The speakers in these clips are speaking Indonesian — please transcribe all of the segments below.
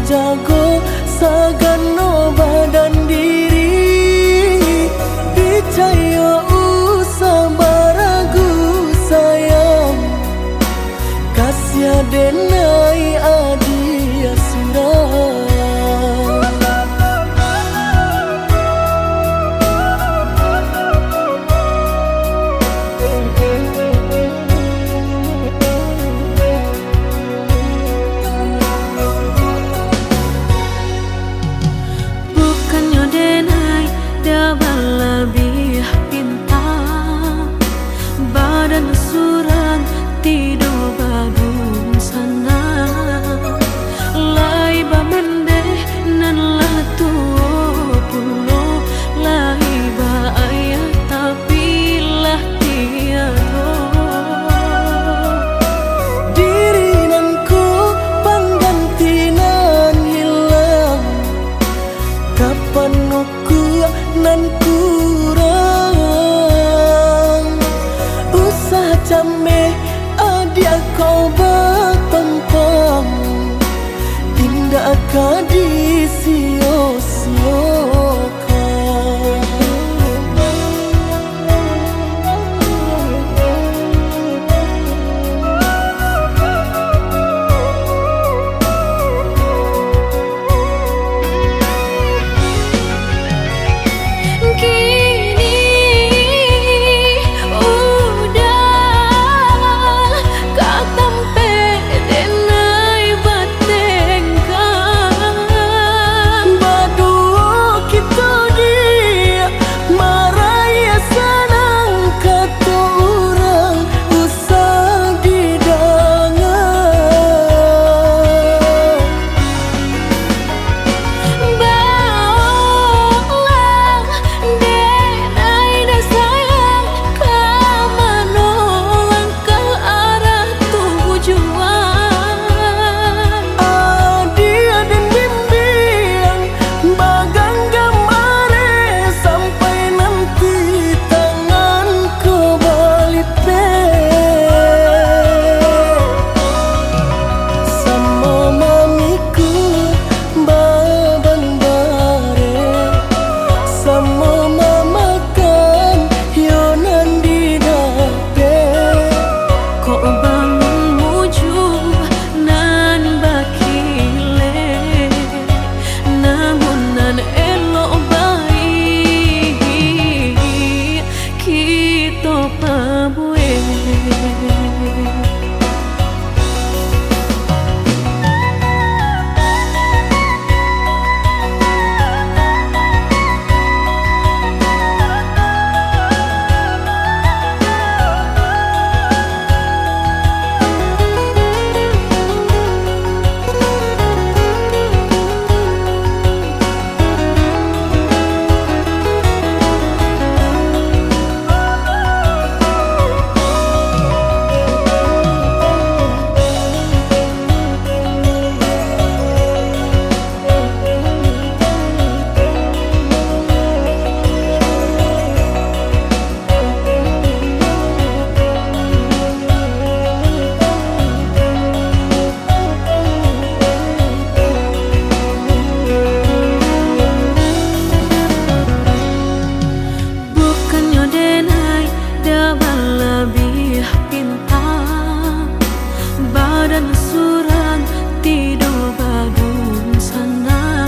jago sagano badan diri Icaya usah baragu sayang Kasih denai adia surah lebih pintar badan surang tidur badung sana lai bamende nan lah tuo pulo lai ba ayah tapi lah tiado diri nanku panggantinan hilang kapan aku nan kurang usah came adia kau bertempang tindak kadi sio-siokan lebih pintar badan surang tidur badung sana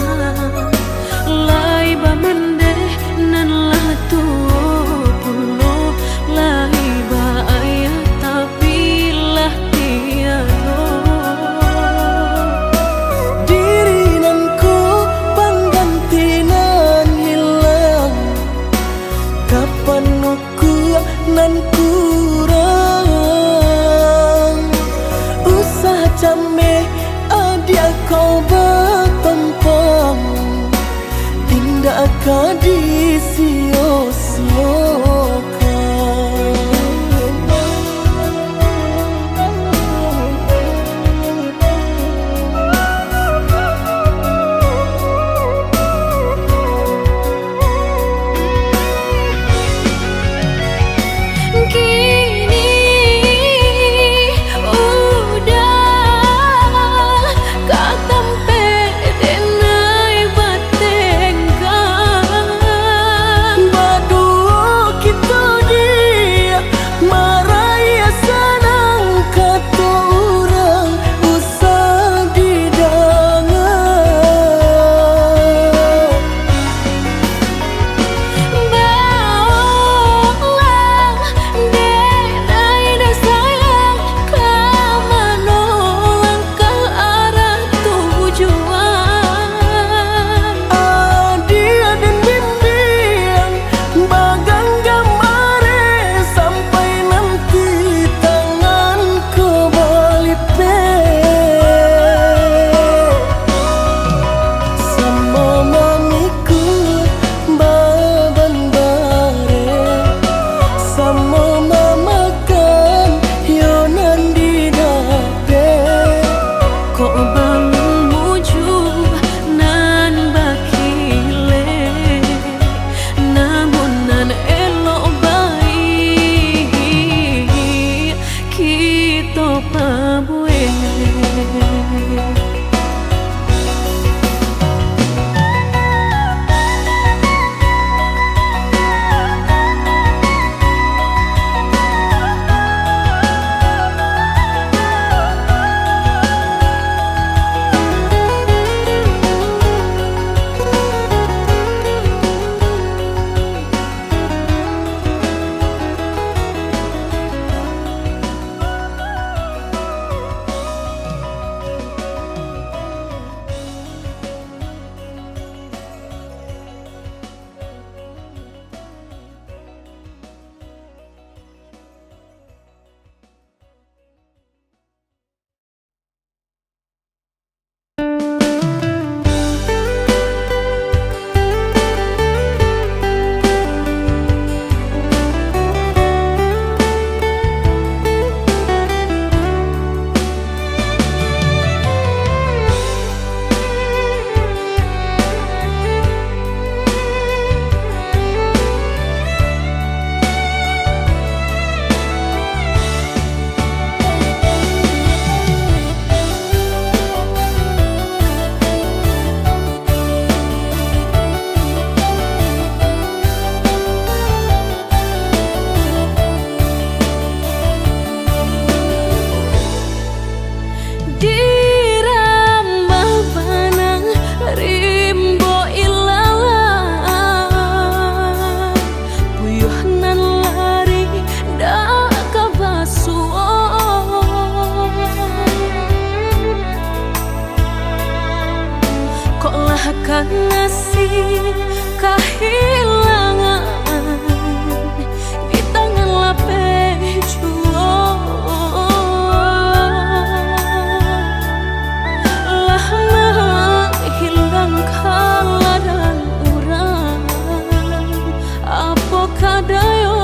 lai bamende nan lah tuo pulo lai ba ayah tapi lah tiado diri nanku panggantinan hilang kapan aku nan kurang usah came adia kau bertempang tindak kadi sio-siokan udah kau tempe nasib kehilangan di tangan lapeh juang. Lah menghilangkan ladang urang apa kadayo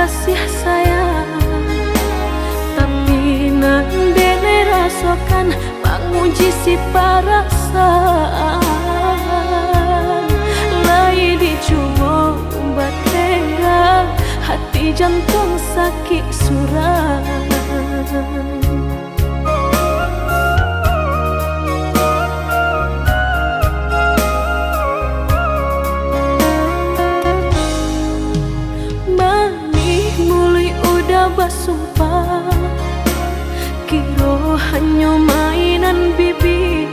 kasih sayang, tapi nandene rasakan menguji si perasaan. Lai dicoba tengah, hati jantung sakit suram. Basumpah kiro hanya mainan bibi,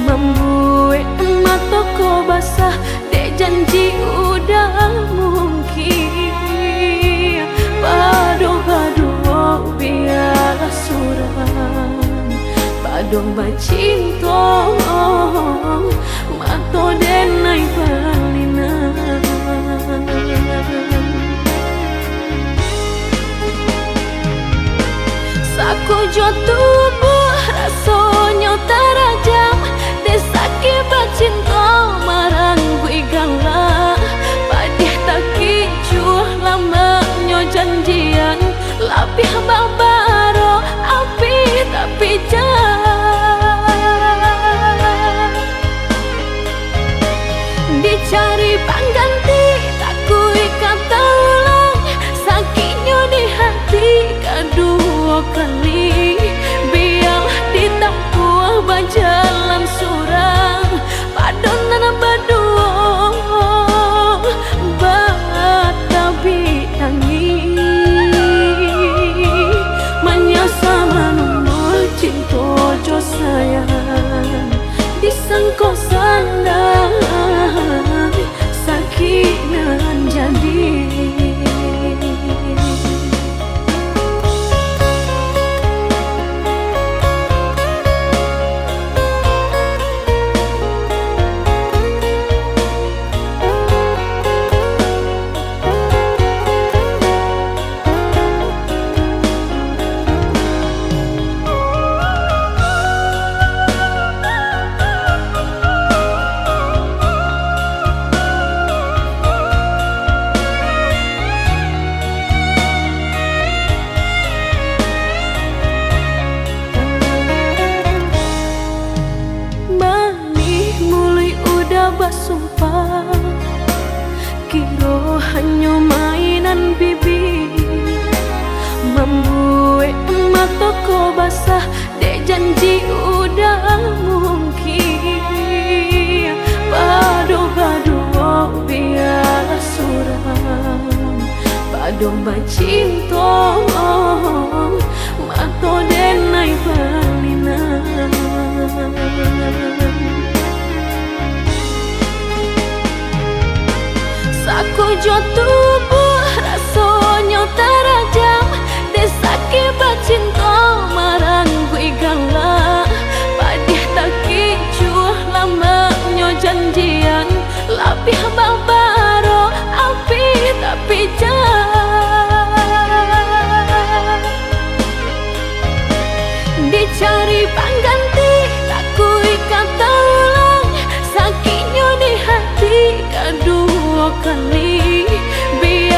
membuat mataku basah dek janji udah mungkin. Pado-pado biar suram, pado bacinto mato denai balinan. Aku jo tubuh rasanya terajam, desaki bacinta marang gue galak. Padih tak kicuh lamanya janjian, lapih babaro api tapi jah. Dicari pengganti tak kui kata ulang, sakitnya di hati kedua kali. Biarlah ditempuh berjalan surang, padonan berdua batabi tangi. Menyasa menumbuh cinta jo sayang, disangko sandang sakit nan jadi. Basumpah kiro hanya mainan bibi, membuat mataku basah dek janji udah mungkin. Pado-pado biar suram, pado bacinto mato denai balinan. Aku jo tubuh rasanya terajam, desaki bacinta marang gue galak. Padih tak kicuh lamanya janjian, lapih babaro api tapi jah. Dicari pengganti tak kui kata ulang, sakitnya di hati kedua kali. Biar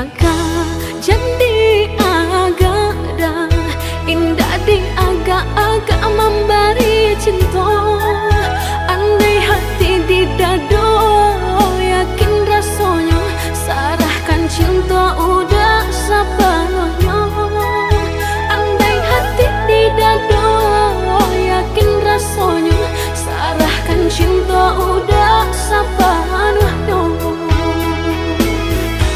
agak jadi agak dah indah di agak-agak memberi cinta. Andai hati di dado yakin rasanya sarahkan cinta udah sepenuhnya. Andai hati di dado yakin rasanya sarahkan cinta udah sepenuhnya.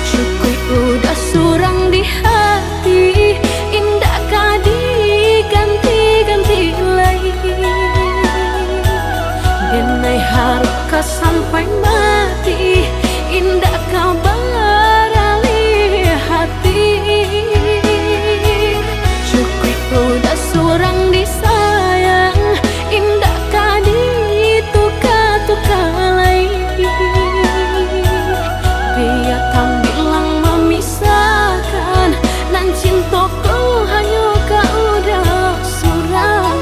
Cukup udah surang di hati indah kah diganti-ganti lagi. Denai harga sampai mati indah kah barali hati. Cukup udah surang disayang indah kah ditukar-tukar lagi. Biar tak bilang memisahkan dan cintaku hanya kau udah surang.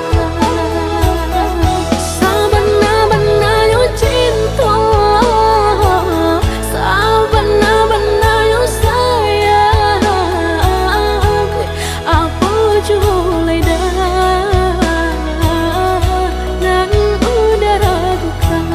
Sabana-bananya cinta, sabana-bananya sayang, apa julai dah dan udah ragukan.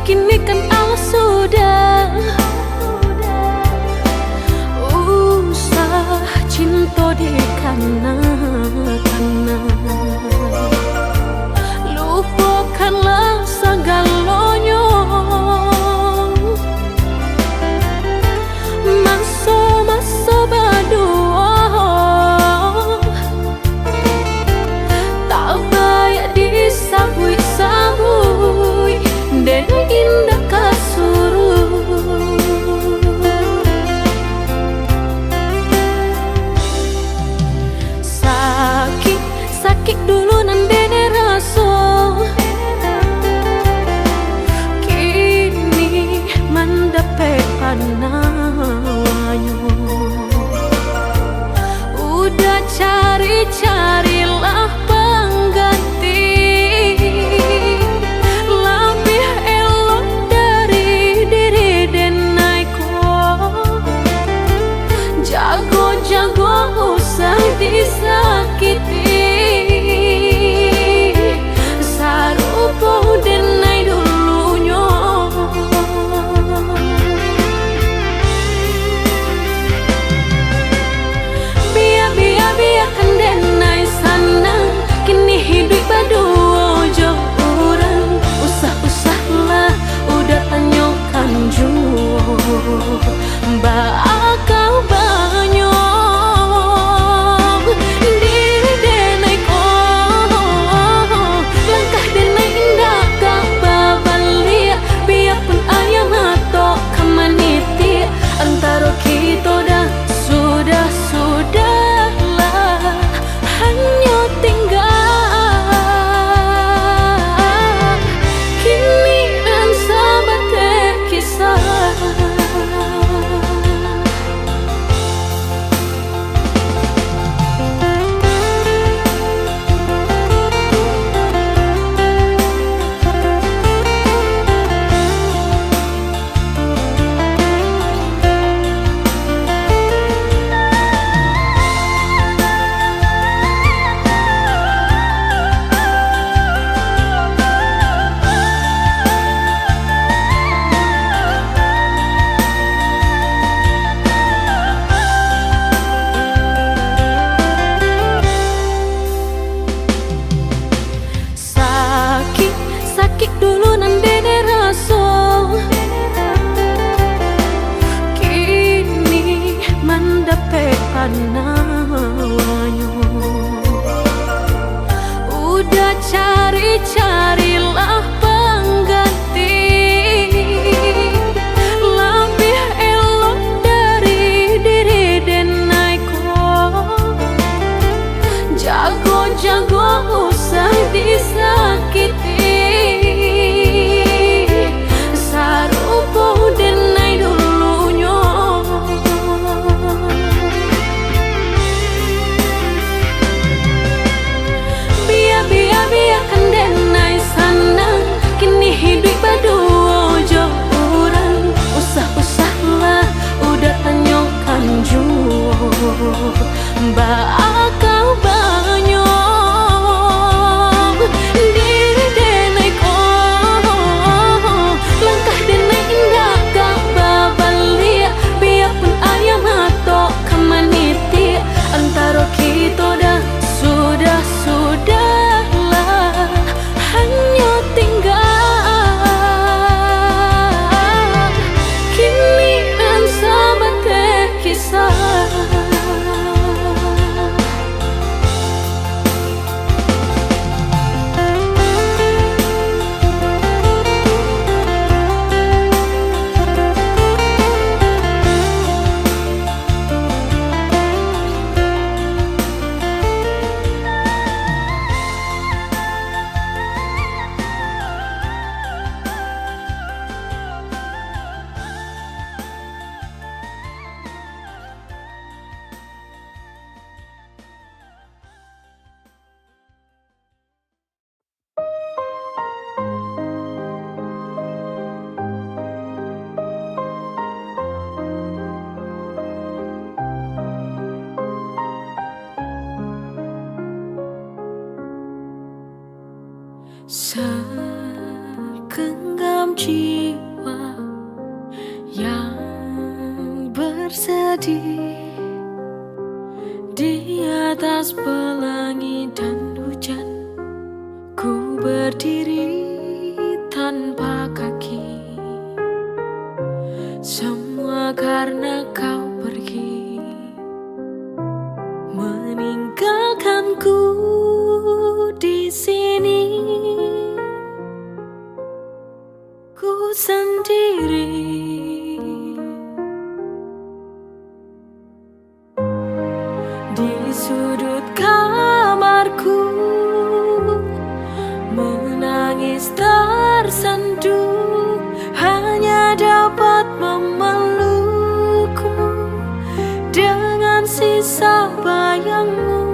Kini kan Allah sudah usah cinta di kanan-kanan. Lupakanlah segalanya. Masa-masa berdua tak banyak disabui-sabui dan indah kasuruh. Sakit dulu nandene rasa, kini mendapat panawanya. Udah cari-carilah pengganti lebih elok dari diri denaiku. Jago-jago usah disakiti, sarupo denai dulunya. Biarkan denai sana, kini hidup berdua jauh orang. Usah-usahlah udah tanyakan jua bakal banyak diri denai langkah denai indah kah babalia. Biarpun ayam atau kamaniti antara kita dah sudahlah hanya tinggal kini dan sahabat kisah. nawanya. Udah cari-carilah pengganti lebih elok dari diri Denaiko. Jago-jago usah disakiti, sarupo Denai dulunya. Biarkan Denai senang, kini hidup berdua jauh orang. Usah-usahlah udah tanyakan jauh bakal banyak diri Denai ko. Langkah Denai indah gak babalia, biarpun ayam atau kemaniti. Antara kita dah sudahlah hanya tinggal kini dan sahabat kisah. Segenggam jiwa yang bersedih di atas pelangi dan hujan, ku berdiri tanpa kaki. Semua karena kau pergi, meninggalkanku di sini. Ku sendiri di sudut kamarku, menangis tersenduh, hanya dapat memelukku dengan sisa bayangmu.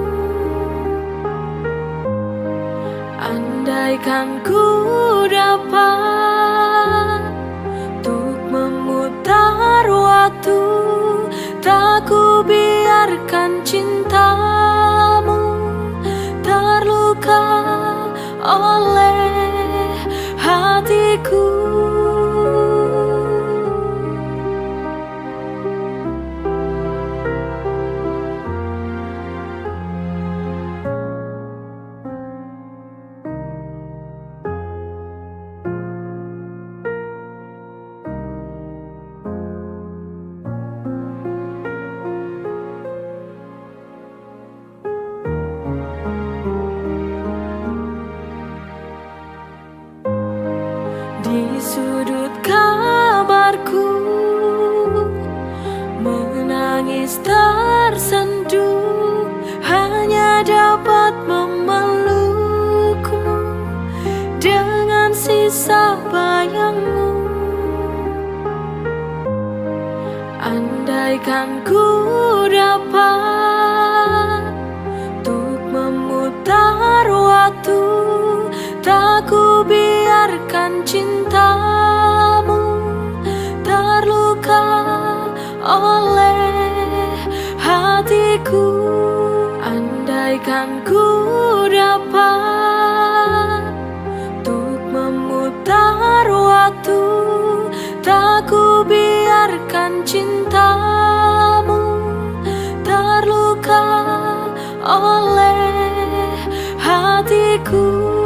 Andaikan ku dapat untuk memutar waktu, tak ku biarkan cintamu terluka oleh hatiku. Di sudut kamarku, menangis tersenduh, hanya dapat memelukku dengan sisa bayangmu. Andaikan ku dapat untuk memutar waktu, tak ku biarkan cintamu terluka oleh hatiku. Andaikan ku dapat untuk memutar waktu, tak ku biarkan cintamu terluka oleh hatiku.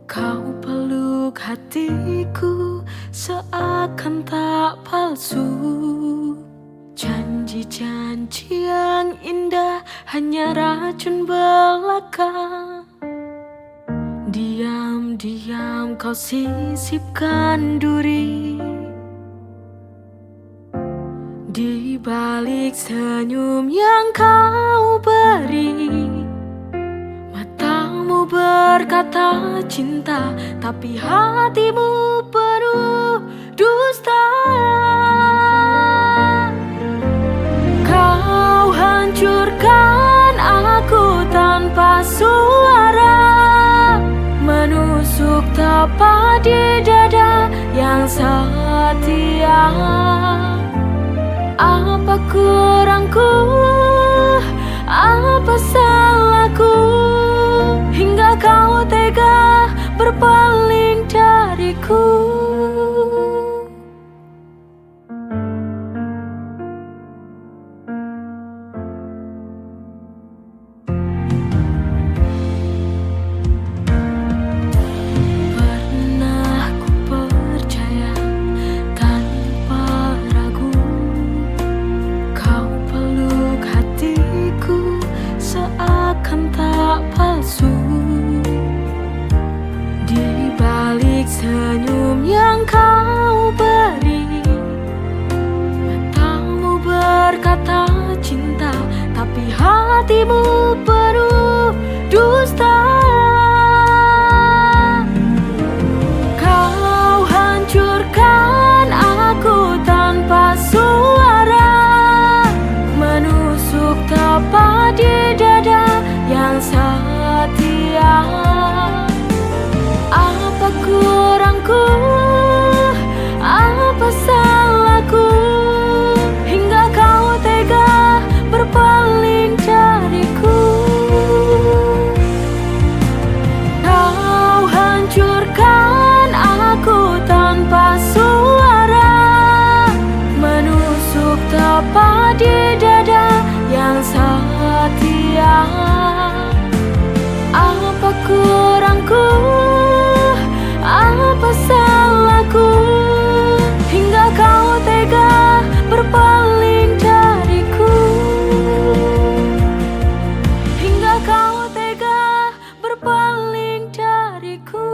Kau peluk hatiku seakan tak palsu. Janji-janji yang indah hanya racun belaka. Diam-diam kau sisipkan duri. Di balik senyum yang kau beri, matamu berkata cinta, tapi hatimu penuh dusta. Kau hancurkan aku tanpa suara, menusuk tepat di dada yang setia. Apa kurangku, apa salahku, hingga kau tega berpaling dariku. Pernah ku percaya tanpa ragu, kau peluk hatiku seakan tak palsu. Di balik senyum yang kau beri, matamu berkata cinta, tapi hatimu penuh dusta. Kau hancurkan aku tanpa suara, menusuk tepat di dada yang setia. Apa kurangku, apa salahku, hingga kau tega berpaling dariku. Kau hancurkan aku tanpa suara, menusuk tepat di dada yang setia. Apa kurangku, apa salahku, hingga kau tega berpaling dariku. Hingga kau tega berpaling dariku.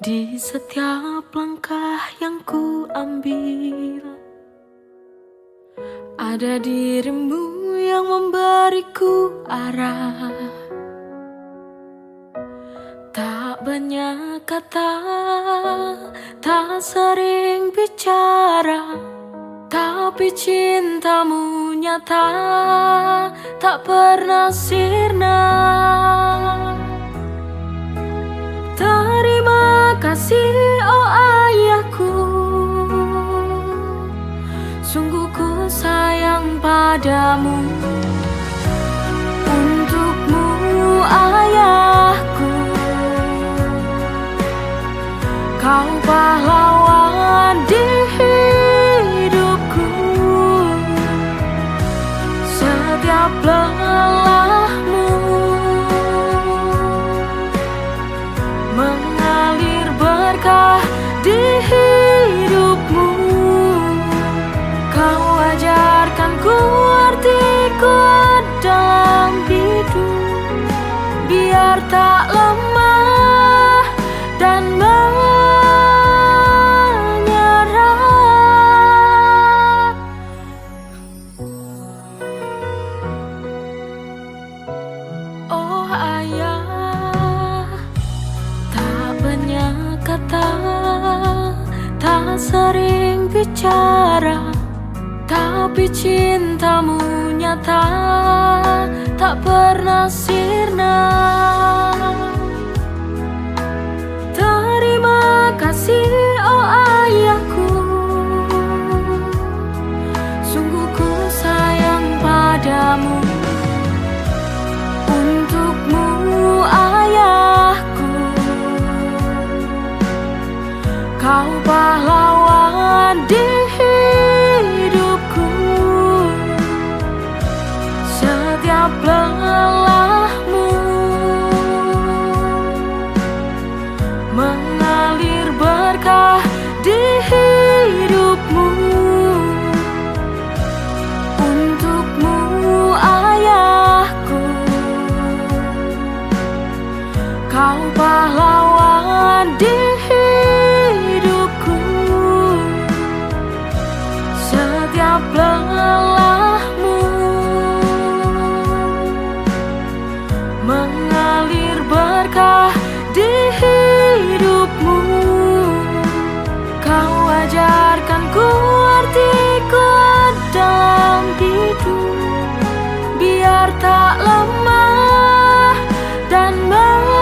Di setiap langkah yang ku ambil, ada dirimu yang memberiku arah. Tak banyak kata, tak sering bicara, tapi cintamu nyata, tak pernah sirna. Terima kasih oh ayahku, sungguh ku sayang padamu. Untukmu ayahku, kau pahlawan di hidupku. Setiap lelahmu mengalir berkah di hidupmu. Kau ajarkan ku arti kuat dalam hidup, biar tak lemah dan menyerah. Oh ayah, tak banyak kata, tak sering bicara, tapi cintamu nyata, tak pernah sirna. Kau pahlawan di hidupku. Setiap lelahmu mengalir berkah di hidupmu. Kau ajarkan ku arti kuat dalam hidup, biar tak lemah dan menyerah.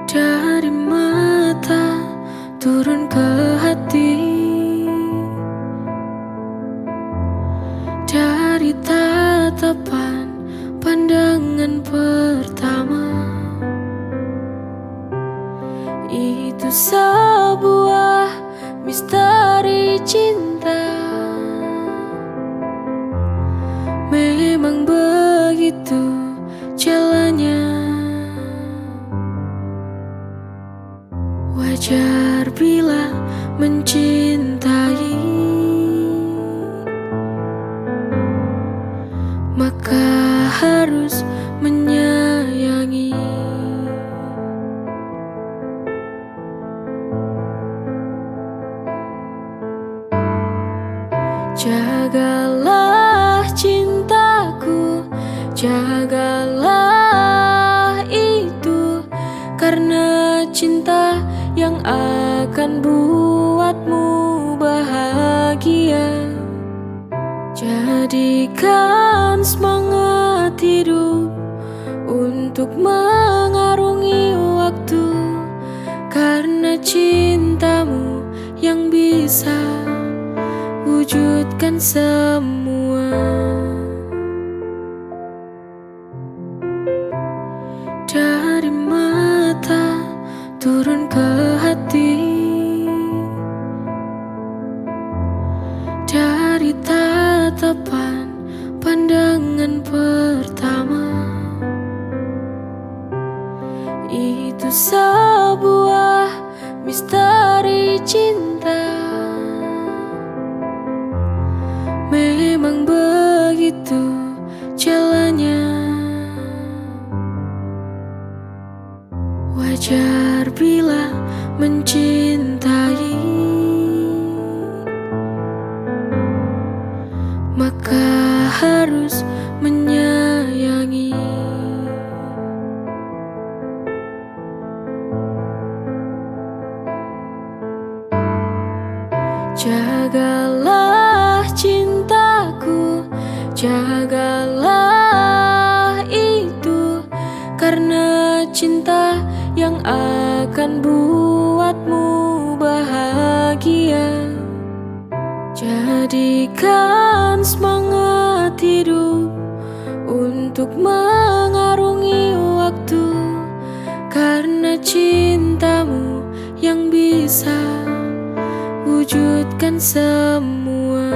Dari mata turun ke hati, dari tatapan pandangan pertama. Itu sebuah misteri cinta. Memang begitu jalannya. Wajar bila mencintai, maka harus menyayangi. Jagalah cintaku, jagalah itu, karena cinta yang akan buatmu bahagia. Jadikan semangat hidup untuk mengarungi waktu, karena cintamu yang bisa wujudkan semua. Dari mata turun ke hati, dari tatapan pandangan pertama. Itu sebuah misteri cinta. Memang begitu jalannya. Wajar bila mencintai, maka harus menyayangi. Jagalah cintaku, jagalah itu, karena cinta yang akan buatmu bahagia. Jadikan semangat hidup untuk mengarungi waktu, karena cintamu yang bisa wujudkan semua.